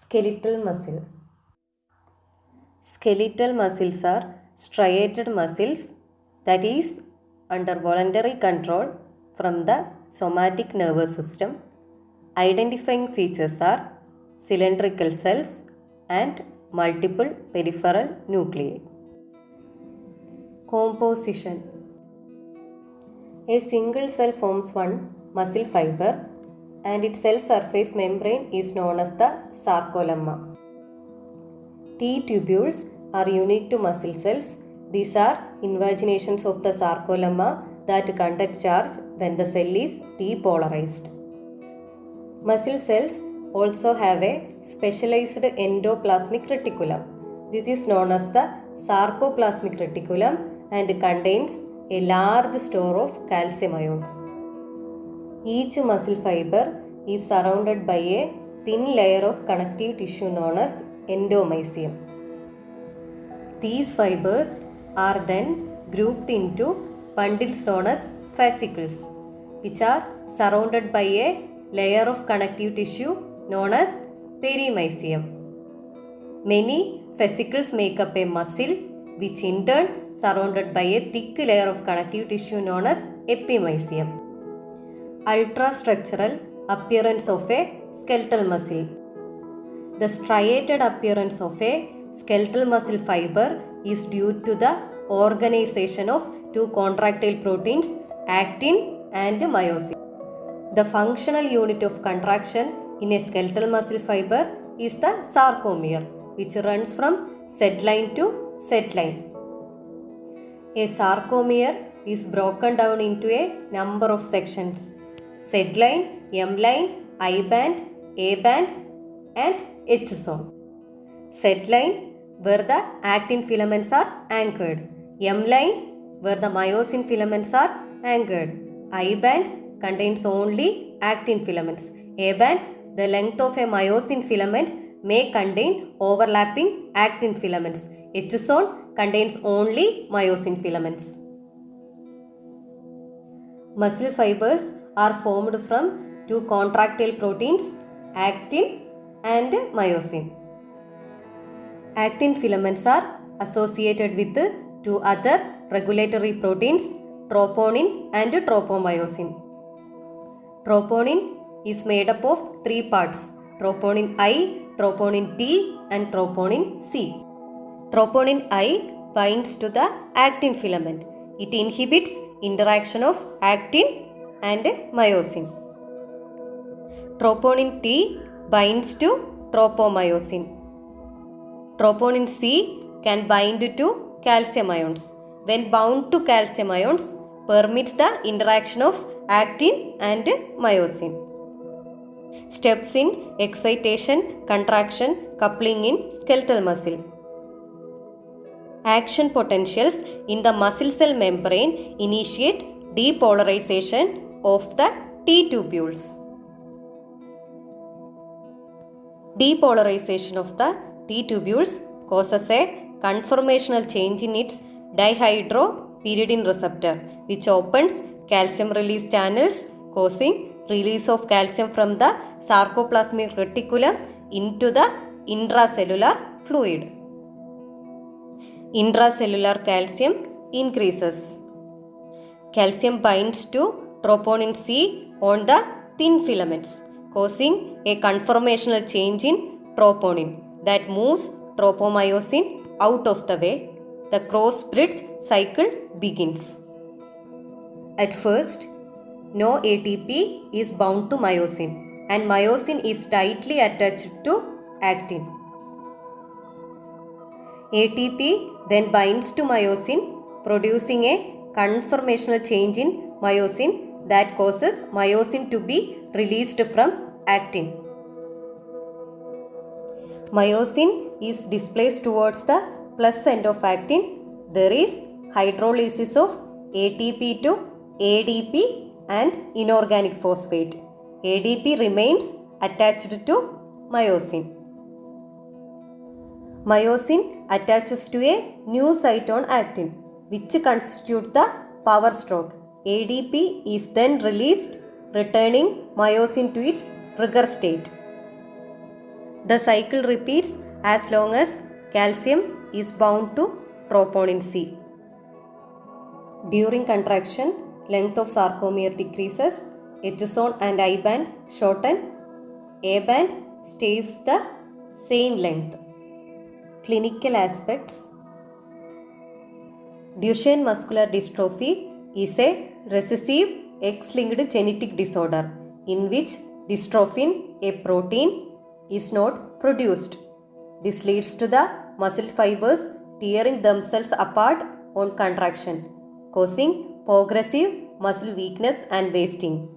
Skeletal muscle. Skeletal muscles are striated muscles that is under voluntary control from the somatic nervous system. Identifying features are cylindrical cells and multiple peripheral nuclei. Composition. A single cell forms one muscle fiber and its cell surface membrane is known as the sarcolemma. T-tubules are unique to muscle cells. These are invaginations of the sarcolemma that conduct charge when the cell is depolarized. Muscle cells also have a specialized endoplasmic reticulum. This is known as the sarcoplasmic reticulum and contains a large store of calcium ions. Each muscle fiber is surrounded by a thin layer of connective tissue known as endomysium. These fibers are then grouped into bundles known as fascicles, which are surrounded by a layer of connective tissue known as perimysium. Many fascicles make up a muscle, which in turn surrounded by a thick layer of connective tissue known as epimysium. Ultrastructural appearance of a skeletal muscle. The striated appearance of a skeletal muscle fiber is due to the organization of two contractile proteins, actin and myosin. The functional unit of contraction in a skeletal muscle fiber is the sarcomere, which runs from Z line to Z line. A sarcomere is broken down into a number of sections: Z line, M line, I band, A band and H zone. Z line where the actin filaments are anchored, M line where the myosin filaments are anchored, I band contains only actin filaments, A band the length of a myosin filament may contain overlapping actin filaments, H zone contains only myosin filaments. Muscle fibers are formed from two contractile proteins, actin and myosin. Actin filaments are associated with two other regulatory proteins, troponin and tropomyosin. Troponin is made up of three parts: troponin I, troponin T and troponin C. Troponin I binds to the actin filament. It inhibits interaction of actin and myosin. Troponin T binds to tropomyosin. Troponin C can bind to calcium ions. When bound to calcium ions, permits the interaction of actin and myosin. Steps in excitation, contraction, coupling in skeletal muscle. Action potentials in the muscle cell membrane initiate depolarization of the T-tubules. Depolarization of the T-tubules causes a conformational change in its dihydropyridine receptor, which opens calcium release channels, causing release of calcium from the sarcoplasmic reticulum into the intracellular fluid. Intracellular calcium increases. Calcium binds to troponin C on the thin filaments, causing a conformational change in troponin that moves tropomyosin out of the way. The cross-bridge cycle begins. At first, no ATP is bound to myosin and myosin is tightly attached to actin. ATP then binds to myosin, producing a conformational change in myosin that causes myosin to be released from actin. Myosin is displaced towards the plus end of actin. There is hydrolysis of ATP to ADP and inorganic phosphate. ADP remains attached to myosin. Myosin attaches to a new site on actin, which constitutes the power stroke. ADP is then released, returning myosin to its trigger state. The cycle repeats as long as calcium is bound to troponin C. During contraction, length of sarcomere decreases, H zone and I band shorten, A band stays the same length. Clinical aspects. Duchenne muscular dystrophy is a recessive X-linked genetic disorder in which dystrophin, a protein, is not produced. This leads to the muscle fibers tearing themselves apart on contraction, causing progressive muscle weakness and wasting.